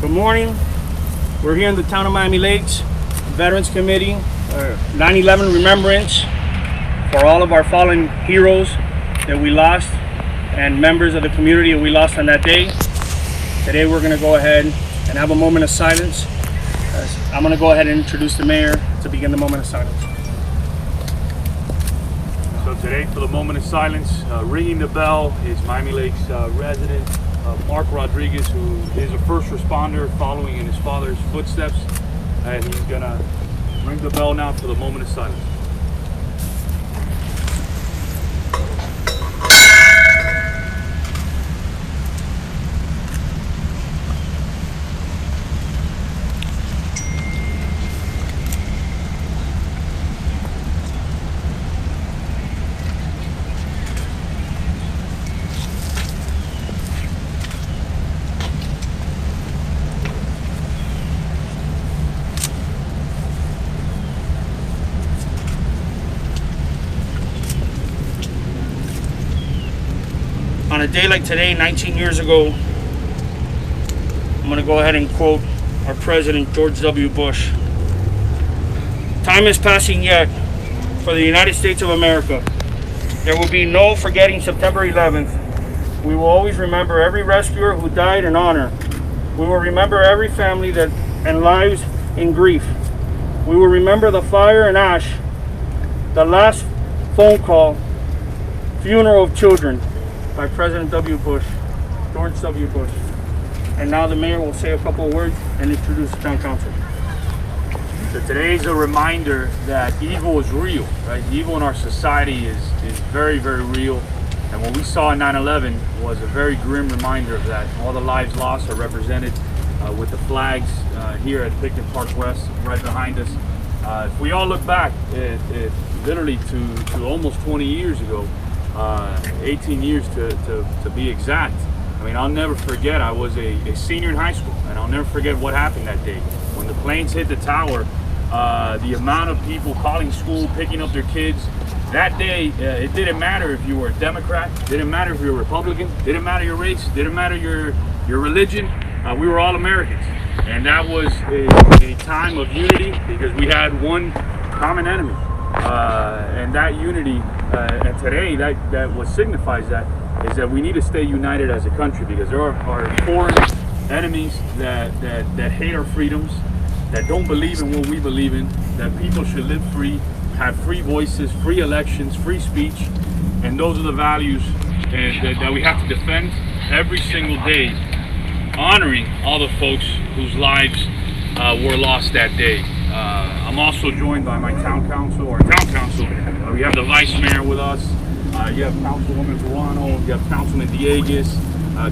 Good morning. We're here in the town of Miami Lakes, Veterans Committee, 9/11 remembrance for all of our fallen heroes that we lost and members of the community that we lost on that day. Today we're going to go ahead and have a moment of silence. I'm going to go ahead and introduce the mayor to begin the moment of silence. So today, for the moment of silence, ringing the bell is Miami Lakes resident Mark Rodriguez, who is a first responder following in his father's footsteps, and he's gonna ring the bell now for the moment of silence. On a day like today, 19 years ago, I'm going to go ahead and quote our president, George W. Bush. Time is passing yet for the United States of America. There will be no forgetting September 11th. We will always remember every rescuer who died in honor. We will remember every family and lives in grief. We will remember the fire and ash, the last phone call, funeral of children, by President W. Bush, George W. Bush. And now the mayor will say a couple of words and introduce the town council. So today's a reminder that evil is real, right? Evil in our society is very, very real. And what we saw in 9/11 was a very grim reminder of that. All the lives lost are represented with the flags here at Picton Park West, right behind us. If we all look back, literally to almost 20 years ago, 18 years to be exact. I mean, I'll never forget, I was a senior in high school, and I'll never forget what happened that day. When the planes hit the tower, the amount of people calling school, picking up their kids, that day, it didn't matter if you were a Democrat, didn't matter if you were a Republican, didn't matter your race, didn't matter your religion, we were all Americans. And that was a time of unity because we had one common enemy. And that unity, and today, that what signifies that is that we need to stay united as a country, because there are foreign enemies that hate our freedoms, that don't believe in what we believe in, that people should live free, have free voices, free elections, free speech, and those are the values that we have to defend every single day, honoring all the folks whose lives were lost that day. I'm also joined by my town council, we have the vice mayor with us. You have Councilwoman Verano, you have Councilman Dieguez,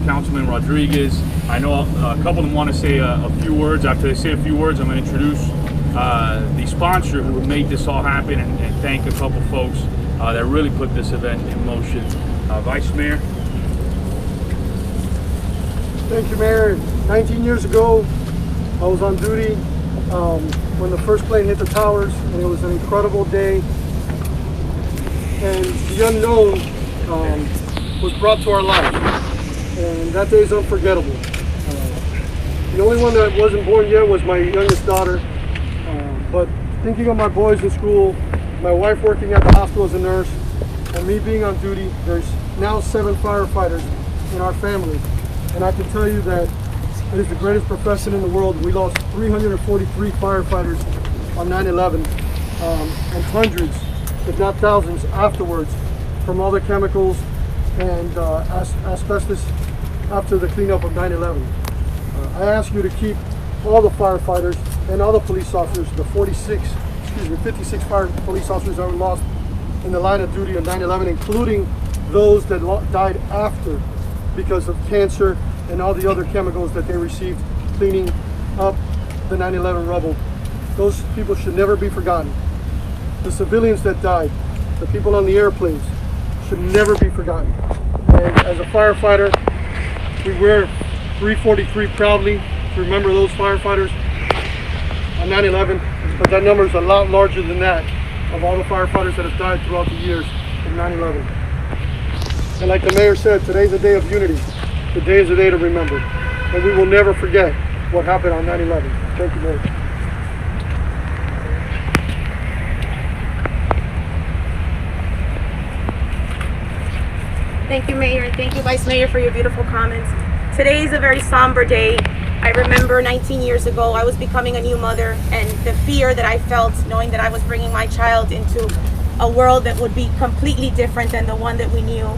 Councilman Rodriguez. I know a couple of them want to say a few words. After they say a few words, I'm going to introduce the sponsor who made this all happen and thank a couple folks that really put this event in motion. Vice Mayor. Thank you, Mayor. 19 years ago, I was on duty when the first plane hit the towers, and it was an incredible day. And the unknown was brought to our life, and that day is unforgettable. The only one that wasn't born yet was my youngest daughter, but thinking of my boys in school, my wife working at the hospital as a nurse, and me being on duty, there's now 7 firefighters in our family, and I can tell you that it is the greatest profession in the world. We lost 343 firefighters on 9/11, and hundreds, if not thousands, afterwards from all the chemicals and asbestos after the cleanup of 9/11. I ask you to keep all the firefighters and all the police officers, the 56 police officers that were lost in the line of duty on 9/11, including those that died after because of cancer and all the other chemicals that they received cleaning up the 9/11 rubble. Those people should never be forgotten. The civilians that died, the people on the airplanes, should never be forgotten. And as a firefighter, we wear 343 proudly to remember those firefighters on 9/11, but that number is a lot larger than that of all the firefighters that have died throughout the years of 9/11. And like the mayor said, today's a day of unity. Today is a day to remember, and we will never forget. what happened on 9/11. Thank you, Mayor. Thank you, Mayor, and thank you, Vice Mayor, for your beautiful comments. Today is a very somber day. I remember 19 years ago, I was becoming a new mother, and the fear that I felt knowing that I was bringing my child into a world that would be completely different than the one that we knew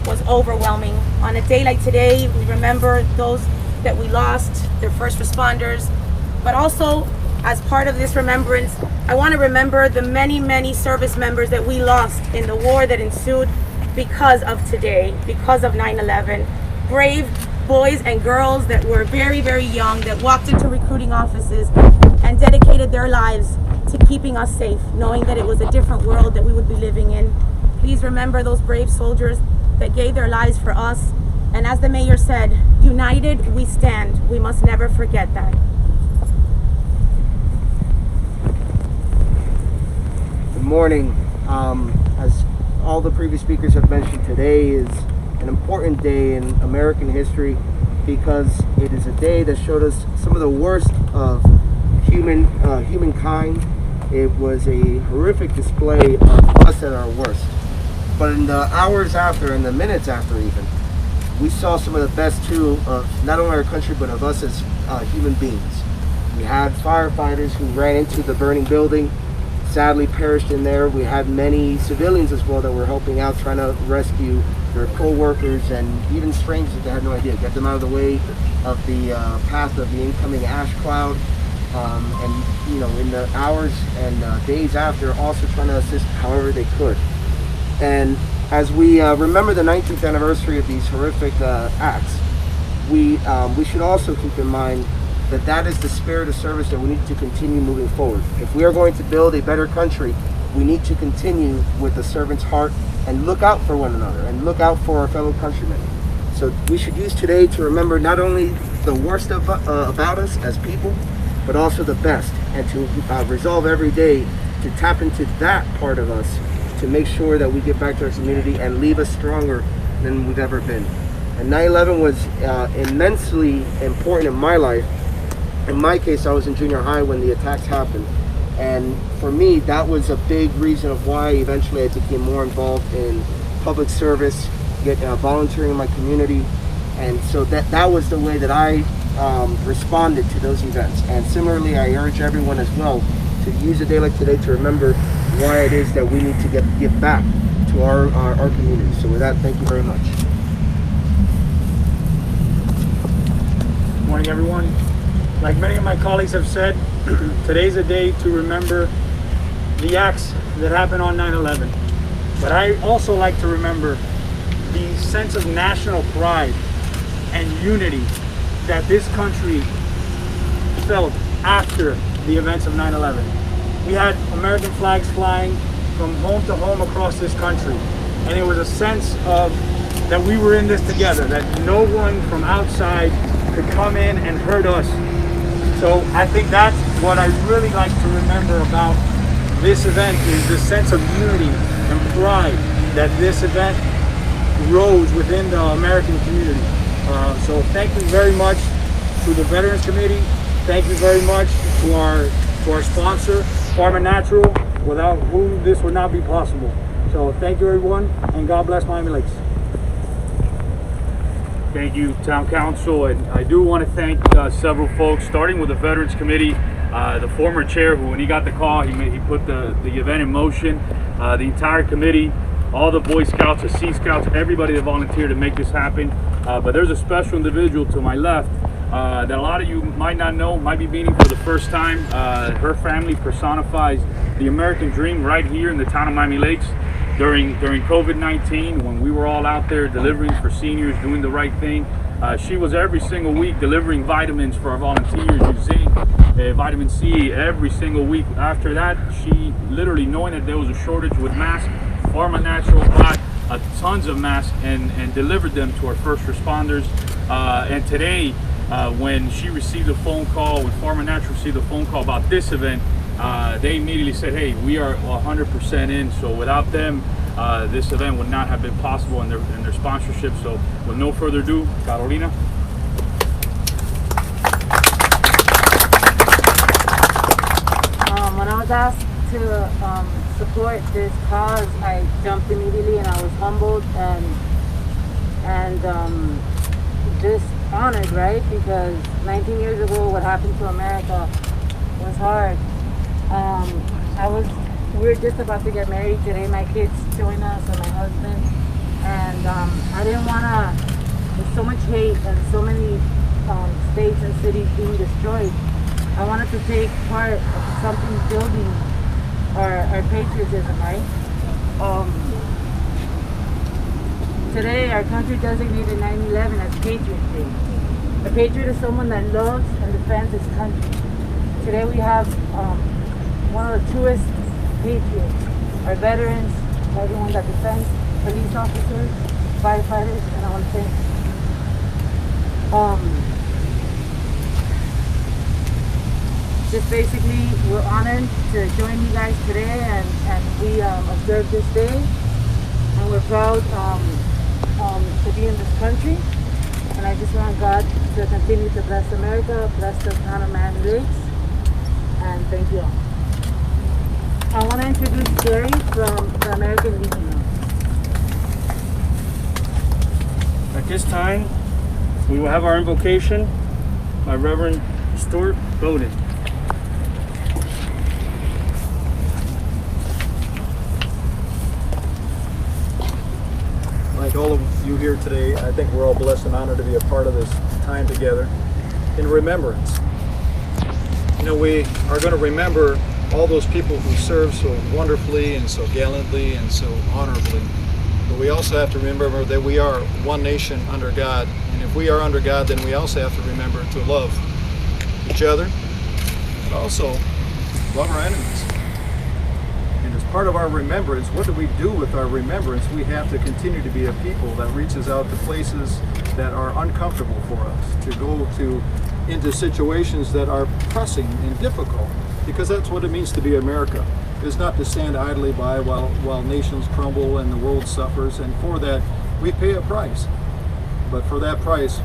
was overwhelming. On a day like today, we remember those that we lost, their first responders, but also as part of this remembrance, I want to remember the many, many service members that we lost in the war that ensued because of today, because of 9/11. Brave boys and girls that were very, very young, that walked into recruiting offices and dedicated their lives to keeping us safe, knowing that it was a different world that we would be living in. Please remember those brave soldiers that gave their lives for us. And as the mayor said, united we stand. We must never forget that. Good morning. As all the previous speakers have mentioned, today is an important day in American history because it is a day that showed us some of the worst of humankind. It was a horrific display of us at our worst. But in the hours after, and the minutes after even, we saw some of the best too of not only our country but of us as human beings. We had firefighters who ran into the burning building, sadly perished in there. We had many civilians as well that were helping out, trying to rescue their co-workers and even strangers that they had no idea, get them out of the way of the path of the incoming ash cloud. And you know, in the hours and days after, also trying to assist however they could. And as we remember the 19th anniversary of these horrific acts, we should also keep in mind that that is the spirit of service that we need to continue moving forward. If we are going to build a better country, we need to continue with the servant's heart and look out for one another and look out for our fellow countrymen. So we should use today to remember not only the worst about us as people, but also the best, and to resolve every day to tap into that part of us to make sure that we get back to our community and leave us stronger than we've ever been. And 9/11 was immensely important in my life. In my case, I was in junior high when the attacks happened. And for me, that was a big reason of why eventually I became more involved in public service, volunteering in my community. And so that was the way that I responded to those events. And similarly, I urge everyone as well to use a day like today to remember why it is that we need to give back to our community. So with that, thank you very much. Good morning, everyone. Like many of my colleagues have said, today's a day to remember the acts that happened on 9/11. But I also like to remember the sense of national pride and unity that this country felt after the events of 9/11. We had American flags flying from home to home across this country. And it was a sense of that we were in this together, that no one from outside could come in and hurt us. So I think that's what I really like to remember about this event, is the sense of unity and pride that this event rose within the American community. So thank you very much to the Veterans Committee. Thank you very much to our sponsor, Pharma Natural, without whom this would not be possible. So thank you, everyone, and God bless Miami Lakes. Thank you, Town Council, and I do want to thank several folks, starting with the Veterans Committee, the former chair, who when he got the call, he put the event in motion, the entire committee, all the Boy Scouts, the Sea Scouts, everybody that volunteered to make this happen. But there's a special individual to my left that a lot of you might not know, might be meeting for the first time. Her family personifies the American dream right here in the town of Miami Lakes. During COVID-19, when we were all out there delivering for seniors, doing the right thing, she was every single week delivering vitamins for our volunteers, zinc, vitamin C, every single week. After that, she literally, knowing that there was a shortage with masks, Pharma Natural bought tons of masks and delivered them to our first responders. And today, when she received a phone call, when Pharma Natural received a phone call about this event, they immediately said, hey, we are 100% in. So without them, this event would not have been possible in their sponsorship. So with no further ado, Carolina. was asked to support this cause, I jumped immediately and I was humbled and just honored, right? Because 19 years ago, what happened to America was hard. We were just about to get married today. My kids joined us and my husband, and I didn't want to. There's so much hate and so many states and cities being destroyed. I wanted to take part of something building our patriotism, right? Today, our country designated 9/11 as Patriot Day. A patriot is someone that loves and defends his country. Today, we have one of the truest patriots, our veterans, everyone that defends, police officers, firefighters, and I want to thank just basically, we're honored to join you guys today, and we observe this day, and we're proud to be in this country. And I just want God to continue to bless America, bless the town of Miami Lakes, and thank you all. I want to introduce Jerry from the American Legion. At this time, we will have our invocation by Reverend Stuart Bowden. Like all of you here today, I think we're all blessed and honored to be a part of this time together in remembrance. You know, we are going to remember all those people who served so wonderfully and so gallantly and so honorably. But we also have to remember that we are one nation under God. And if we are under God, then we also have to remember to love each other, but also love our enemies. And as part of our remembrance, what do we do with our remembrance? We have to continue to be a people that reaches out to places that are uncomfortable for us, to go into situations that are pressing and difficult, because that's what it means to be America. It's not to stand idly by while nations crumble and the world suffers, and for that we pay a price. But for that price,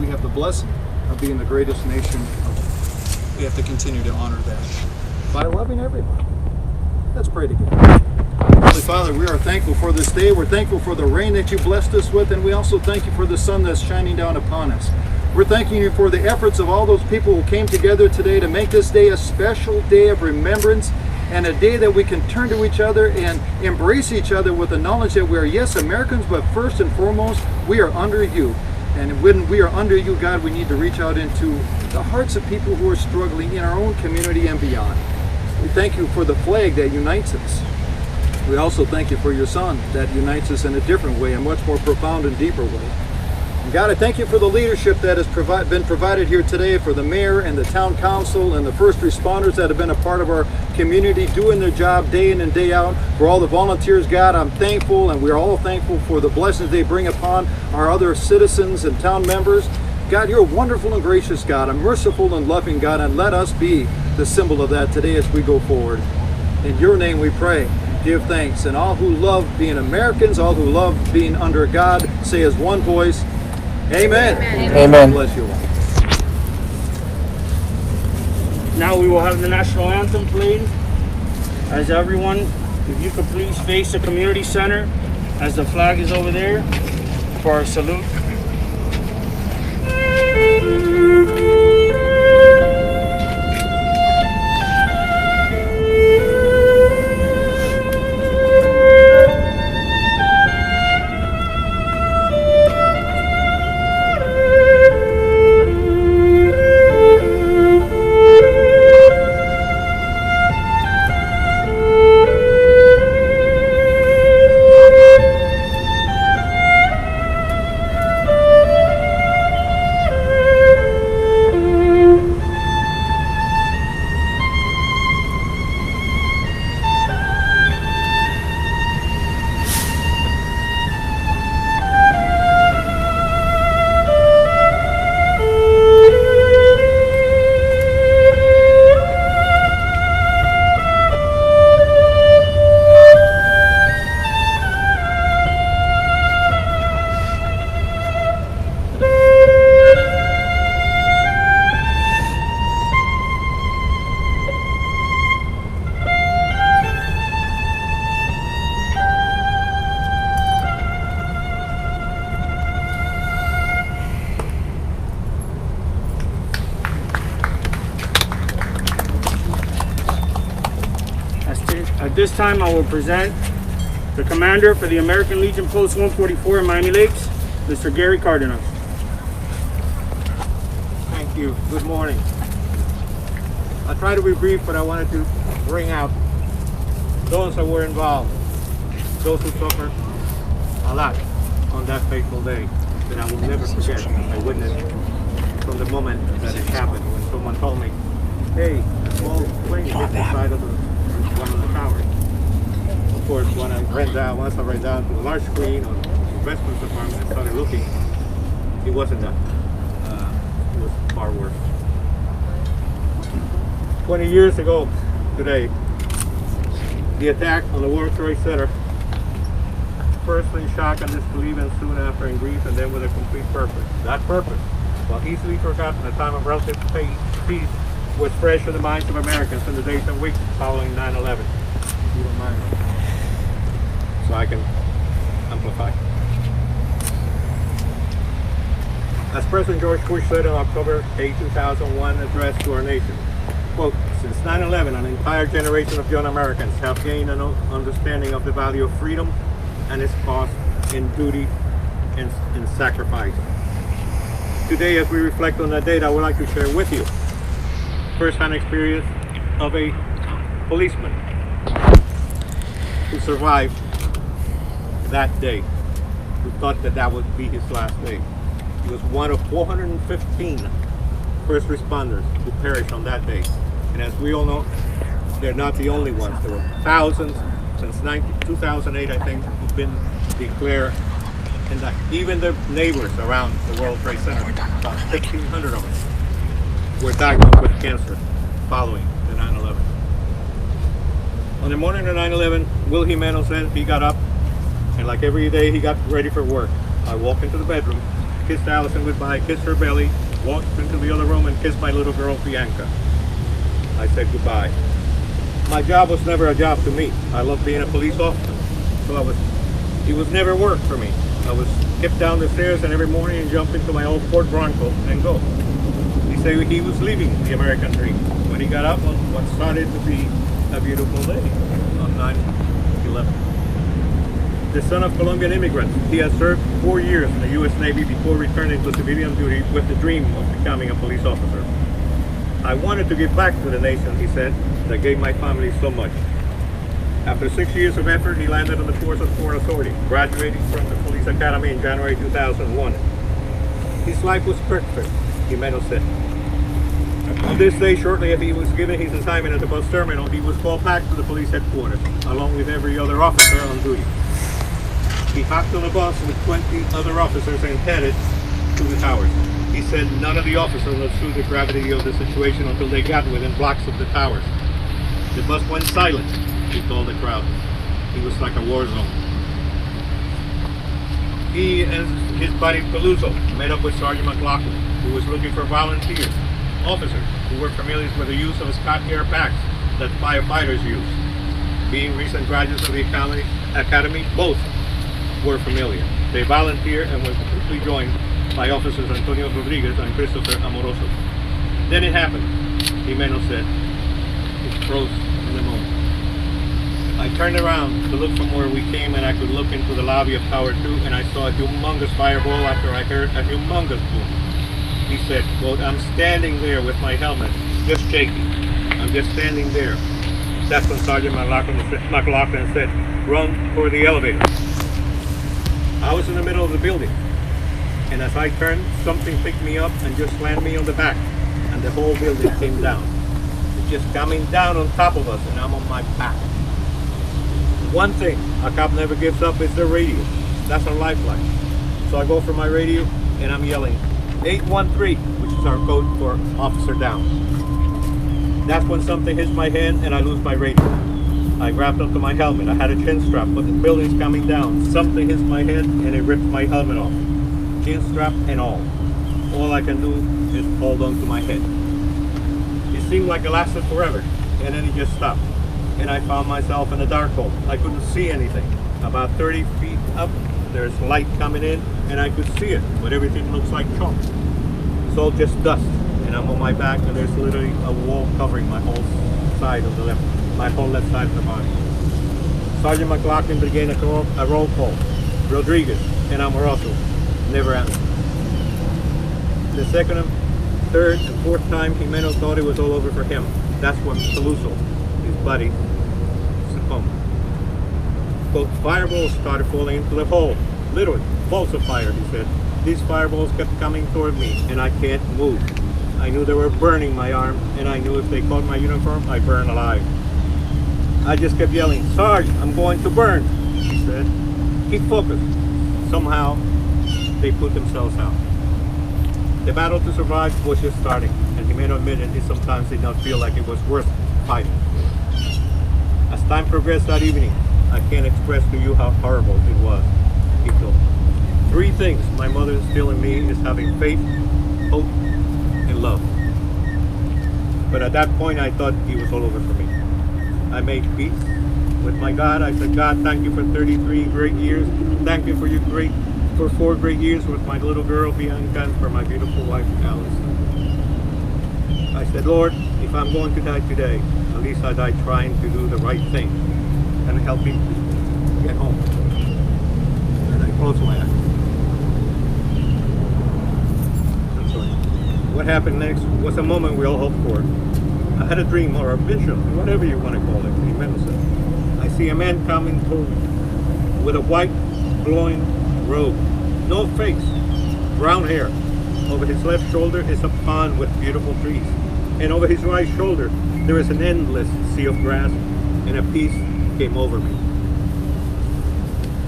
we have the blessing of being the greatest nation. We have to continue to honor that by loving everybody. Let's pray together. Holy Father, we are thankful for this day. We're thankful for the rain that you blessed us with, and we also thank you for the sun that's shining down upon us. We're thanking you for the efforts of all those people who came together today to make this day a special day of remembrance, and a day that we can turn to each other and embrace each other with the knowledge that we are, yes, Americans, but first and foremost, we are under you. And when we are under you, God, we need to reach out into the hearts of people who are struggling in our own community and beyond. We thank you for the flag that unites us. We also thank you for your Son that unites us in a different way, a much more profound and deeper way. And God, I thank you for the leadership that has been provided here today, for the mayor and the town council and the first responders that have been a part of our community doing their job day in and day out. For all the volunteers, God, I'm thankful, and we're all thankful for the blessings they bring upon our other citizens and town members. God, you're a wonderful and gracious God, a merciful and loving God, and let us be the symbol of that today as we go forward. In your name we pray, give thanks, and all who love being Americans, all who love being under God, say as one voice, Amen. Amen. God bless you all. Now we will have the national anthem played. As everyone, if you could please face the community center as the flag is over there for our salute. At this time, I will present the commander for the American Legion Post 144 in Miami Lakes, Mr. Gary Cardenas. Thank you. Good morning. I'll try to be brief, but I wanted to bring out those that were involved, those who suffered a lot on that fateful day that I will never forget. I witnessed from the moment that it happened when someone told me, hey, a small plane hit the side of one of the towers. Of course, once I ran down to the large screen on the investment department and started looking, it wasn't that. It was far worse. 20 years ago today, the attack on the World Trade Center, first in shock and disbelief, and soon after in grief, and then with a complete purpose. That purpose, while easily forgotten at a time of relative peace, was fresh in the minds of Americans in the days and weeks following 9/11. If you don't mind, so I can amplify. As President George Bush said on October 8, 2001, address to our nation, quote, since 9/11, an entire generation of young Americans have gained an understanding of the value of freedom and its cost in duty and in sacrifice. Today, as we reflect on that date, I would like to share with you first-hand experience of a policeman who survived that day, who thought that that would be his last day. He was one of 415 first responders who perished on that day. And as we all know, they're not the only ones. There were thousands since 2008, I think, who've been declared, and that even the neighbors around the World Trade Center, about 1,500 of us, were diagnosed with cancer following the 9/11. On the morning of 9/11, Will Jimenez said he got up, and like every day he got ready for work. I walked into the bedroom, kissed Allison goodbye, kissed her belly, walked into the other room and kissed my little girl Bianca. I said goodbye. My job was never a job to me. I loved being a police officer, so it was never work for me. I was skip down the stairs and every morning and jump into my old Ford Bronco and go. He said he was leaving the American dream when he got up on what started to be a beautiful day on 9/11. The son of Colombian immigrants, he has served 4 years in the U.S. Navy before returning to civilian duty with the dream of becoming a police officer. I wanted to give back to the nation, he said, that gave my family so much. After 6 years of effort, he landed on the force of Port Authority, graduating from the police academy in January 2001. His life was perfect, Jimenez said. On this day, shortly after he was given his assignment at the bus terminal, he was called back to the police headquarters, along with every other officer on duty. He hopped on a bus with 20 other officers and headed to the towers. He said none of the officers understood the gravity of the situation until they got within blocks of the towers. The bus went silent, he told the crowd. It was like a war zone. He and his buddy Peluso met up with Sergeant McLaughlin, who was looking for volunteers, officers who were familiar with the use of Scott air packs that firefighters use. Being recent graduates of the academy, both were familiar. They volunteered and were quickly joined by officers Antonio Rodriguez and Christopher Amoroso. Then it happened, Jimenez said. It froze in the moment. I turned around to look from where we came and I could look into the lobby of Tower 2 and I saw a humongous fireball after I heard a humongous boom. He said, quote, I'm standing there with my helmet, just shaking. I'm just standing there. That's when Sergeant McLaughlin said, run for the elevator. I was in the middle of the building. And as I turned, something picked me up and just slammed me on the back. And the whole building came down. It's just coming down on top of us and I'm on my back. One thing a cop never gives up is the radio. That's our lifeline. So I go for my radio and I'm yelling 813, which is our code for officer down. That's when something hits my hand and I lose my radio. I grabbed onto my helmet. I had a chin strap, but the building's coming down. Something hits my head and it rips my helmet off. Chin strap and all. All I can do is hold on to my head. It seemed like it lasted forever, and then it just stopped. And I found myself in a dark hole. I couldn't see anything. About 30 feet up, there's light coming in, and I could see it, but everything looks like chalk. It's all just dust, and I'm on my back, and there's literally a wall covering my whole side of the left, my whole left side of the body. Sergeant McLaughlin began a roll call. Rodriguez and Amoroso never answered. The second, third, and fourth time, Jimeno thought it was all over for him. That's when Peluso, his buddy, succumbed. Both fireballs started falling into the hole. Literally, balls of fire, he said. These fireballs kept coming toward me, and I can't move. I knew they were burning my arm, and I knew if they caught my uniform, I'd burn alive. I just kept yelling, "Sarge, I'm going to burn," he said. Keep focused. Somehow, they put themselves out. The battle to survive was just starting, and Jimeno admitted he sometimes did not feel like it was worth fighting. As time progressed that evening, I can't express to you how horrible it was, he told. 3 things my mother instilled in me is having faith, hope, and love. But at that point, I thought it was all over for me. I made peace with my God. I said, God, thank you for 33 great years. Thank you for 4 great years with my little girl, Bianca, and for my beautiful wife, Alice. I said, Lord, if I'm going to die today, at least I die trying to do the right thing and helping get home. And I closed my eyes. I'm sorry. What happened next was a moment we all hoped for. I had a dream or a vision, whatever you want to call it, Jimeno said. I see a man coming toward me with a white, glowing robe, no face, brown hair. Over his left shoulder is a pond with beautiful trees. And over his right shoulder, there is an endless sea of grass, and a peace came over me.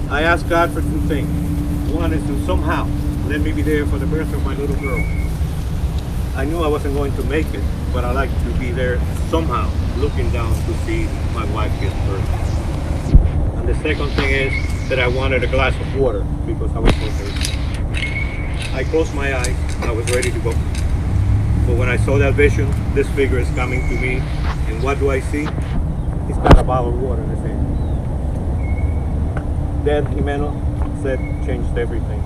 I asked God for 2 things. One is to somehow let me be there for the birth of my little girl. I knew I wasn't going to make it, but I like to be there somehow, looking down to see my wife get birth. And the second thing is that I wanted a glass of water because I was so thirsty. I closed my eyes, I was ready to go. But when I saw that vision, this figure is coming to me, and what do I see? He's got a bottle of water in his hand. Then Jimeno said, changed everything.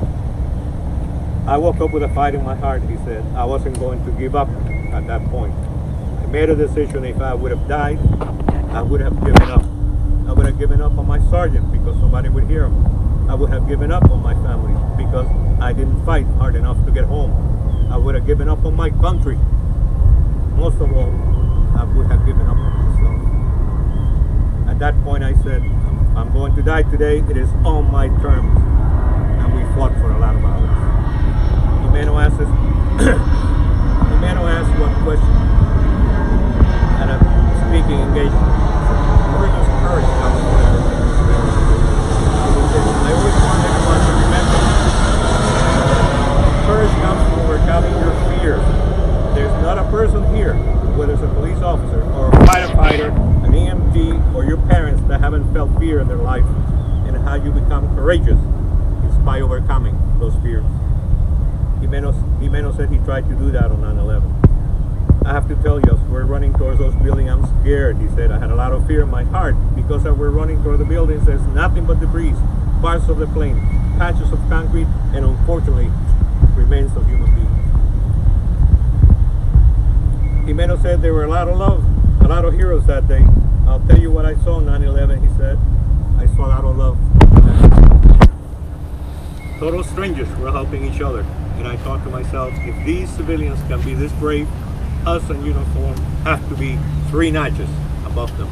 I woke up with a fight in my heart, he said. I wasn't going to give up at that point. I made a decision. If I would have died, I would have given up. I would have given up on my sergeant because somebody would hear him. I would have given up on my family because I didn't fight hard enough to get home. I would have given up on my country. Most of all, I would have given up on myself. At that point, I said, I'm going to die today. It is on my terms. And we fought for a lot of hours. Jimeno asked one question at a speaking engagement. Where does courage come from? I always want everyone to remember. Courage comes from overcoming your fears. There's not a person here, whether it's a police officer or a firefighter, an EMT, or your parents that haven't felt fear in their life, and how you become courageous is by overcoming those fears. Jimeno said he tried to do that on 9/11. I have to tell you, as we're running towards those buildings, I'm scared. He said, I had a lot of fear in my heart because as we're running toward the buildings, there's nothing but debris, parts of the plane, patches of concrete, and unfortunately, remains of human beings. Jimeno said there were a lot of love, a lot of heroes that day. I'll tell you what I saw on 9/11, he said. I saw a lot of love. Total strangers were helping each other. And I thought to myself, if these civilians can be this brave, us in uniform have to be 3 notches above them.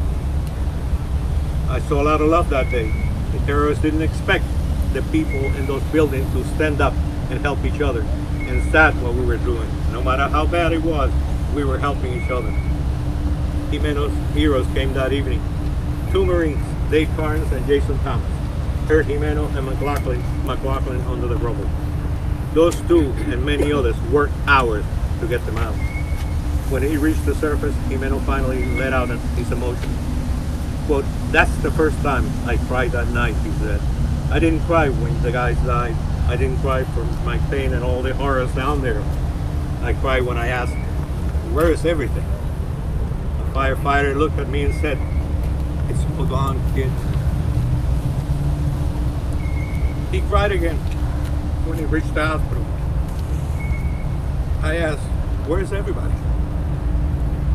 I saw a lot of love that day. The terrorists didn't expect the people in those buildings to stand up and help each other. And that's what we were doing. No matter how bad it was, we were helping each other. Jimeno's heroes came that evening. 2 Marines, Dave Carnes and Jason Thomas, heard Jimeno and McLaughlin under the rubble. Those 2 and many others worked hours to get them out. When he reached the surface, Jimeno finally let out his emotions. Quote, that's the first time I cried that night, he said. I didn't cry when the guys died. I didn't cry for my pain and all the horrors down there. I cried when I asked, where is everything? A firefighter looked at me and said, it's all gone, kid. He cried again when he reached the hospital. I asked, where's everybody?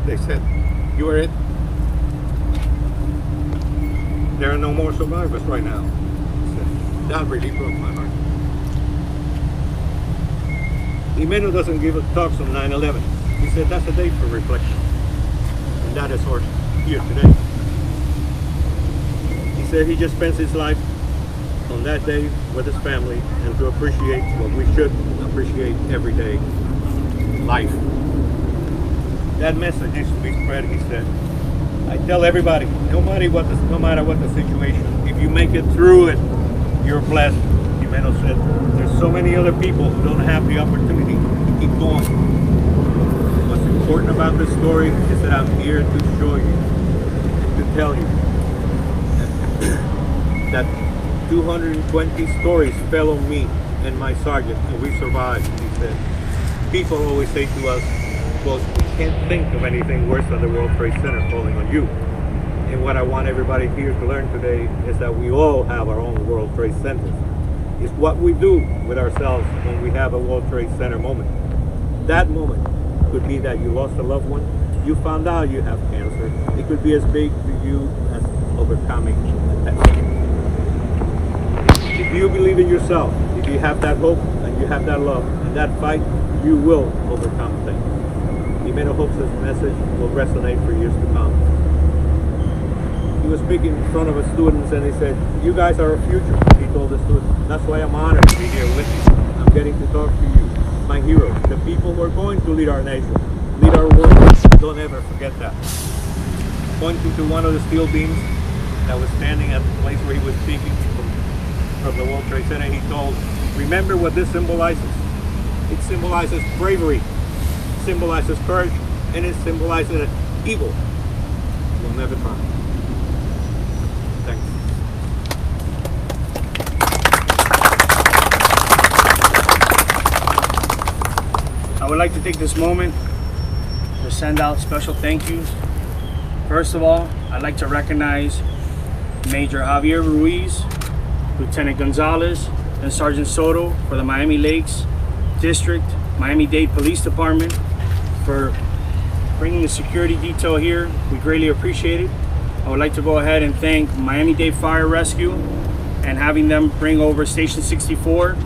They said, you are it. there are no more survivors right now. He said, that really broke my heart. Jimeno doesn't give us talks on 9/11. He said that's a day for reflection. And that is our here today. He said he just spends his life on that day with his family and to appreciate what we should appreciate every day, life. That message needs to be spread, he said. I tell everybody, no matter what the situation, if you make it through it, you're blessed. Jimeno said, there's so many other people who don't have the opportunity to keep going. What's important about this story is that I'm here to show you, to tell you that 220 stories fell on me and my sergeant, and we survived, he said. People always say to us, well, we can't think of anything worse than the World Trade Center falling on you. And what I want everybody here to learn today is that we all have our own World Trade Centers. It's what we do with ourselves when we have a World Trade Center moment. That moment could be that you lost a loved one, you found out you have cancer. It could be as big to you as overcoming a pest. If you believe in yourself, if you have that hope and you have that love and that fight, you will overcome things. Jimeno hopes this message will resonate for years to come. He was speaking in front of his students and he said, you guys are our future, he told the students. That's why I'm honored to be here with you. I'm getting to talk to you, my heroes, the people who are going to lead our nation, lead our world. Don't ever forget that. Pointing to one of the steel beams that was standing at the place where he was speaking from the World Trade Center, he told, remember what this symbolizes. It symbolizes bravery, it symbolizes courage, and it symbolizes that evil will never triumph. Thanks. I would like to take this moment to send out special thank yous. First of all, I'd like to recognize Major Javier Ruiz, Lieutenant Gonzalez, and Sergeant Soto for the Miami Lakes District, Miami-Dade Police Department for bringing the security detail here. We greatly appreciate it. I would like to go ahead and thank Miami-Dade Fire Rescue and having them bring over Station 64,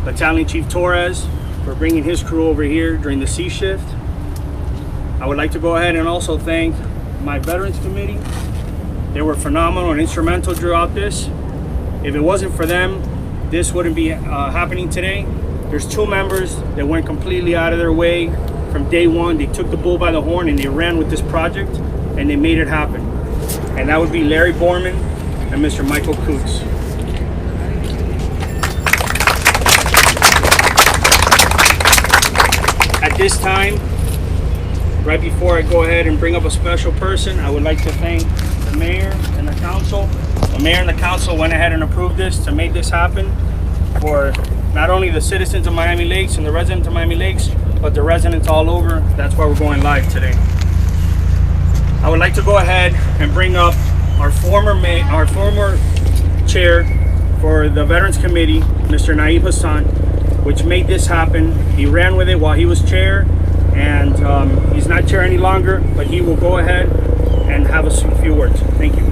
Battalion Chief Torres for bringing his crew over here during the C shift. I would like to go ahead and also thank my Veterans Committee. They were phenomenal and instrumental throughout this. If it wasn't for them, this wouldn't be happening today. There's two members that went completely out of their way from day one. They took the bull by the horn and they ran with this project and they made it happen. And that would be Larry Borman and Mr. Michael Coots. At this time, right before I go ahead and bring up a special person, I would like to thank the mayor and the council. The mayor and the council went ahead and approved this to make this happen for not only the citizens of Miami Lakes and the residents of Miami Lakes, but the residents all over. That's why we're going live today. I would like to go ahead and bring up our former chair for the Veterans Committee, Mr. Naib Hassan, which made this happen. He ran with it while he was chair, and he's not chair any longer, but he will go ahead and have a few words. Thank you.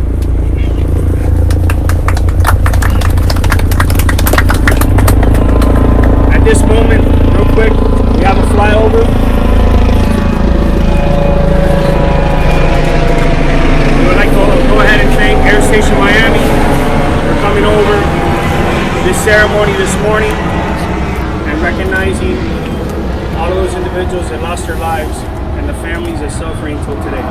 At this moment, real quick, we have a flyover. We would like to go ahead and thank Air Station Miami for coming over this ceremony this morning and recognizing all of those individuals that lost their lives and the families that are suffering till today.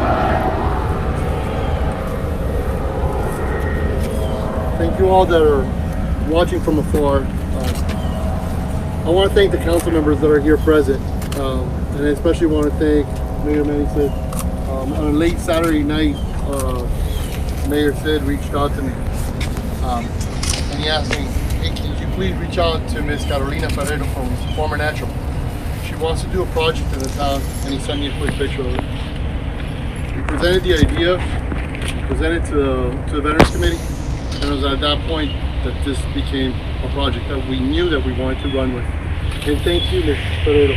Thank you all that are watching from afar. I want to thank the council members that are here present, and I especially want to thank Mayor Manny Sid. On a late Saturday night, Mayor Sid reached out to me, and he asked me, hey, can you please reach out to Miss Carolina Ferrero from Former Natural? She wants to do a project in the town, and he sent me a quick picture of it. We presented the idea, presented to the Veterans Committee, and it was at that point that this became a project that we knew that we wanted to run with. And thank you, Ms. Ferrero.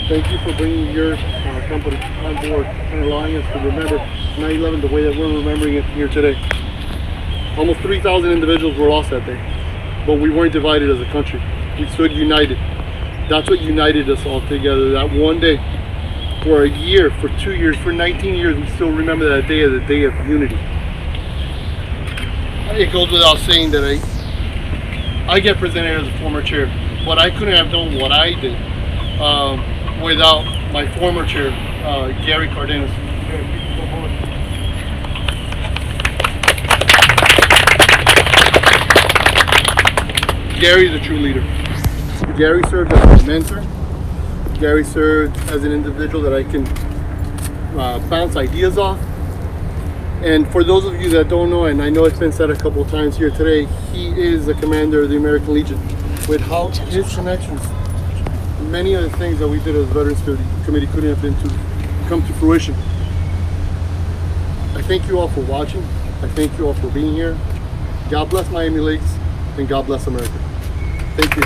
Thank you for bringing your company on board and allowing us to remember 9/11 the way that we're remembering it here today. Almost 3,000 individuals were lost that day. But we weren't divided as a country. We stood united. That's what united us all together. That one day, for a year, for 2 years, for 19 years, we still remember that day as a day of unity. It goes without saying that I get presented as a former chair, but I couldn't have done what I did without my former chair, Gary Cardenas. Gary's a true leader. Gary served as a mentor. Gary served as an individual that I can bounce ideas off. And for those of you that don't know, and I know it's been said a couple of times here today, he is the commander of the American Legion. Without his connections, many of the things that we did as Veterans Committee couldn't have come to fruition. I thank you all for watching. I thank you all for being here. God bless Miami Lakes, and God bless America. Thank you.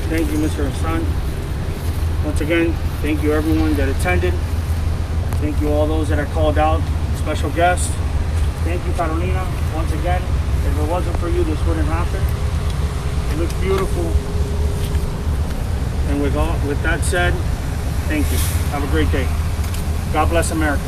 Thank you, Mr. Hassan. Once again, thank you everyone that attended. Thank you all those that are called out, special guests. Thank you, Carolina. Once again, if it wasn't for you, this wouldn't happen. It looks beautiful. And with that said, thank you. Have a great day. God bless America.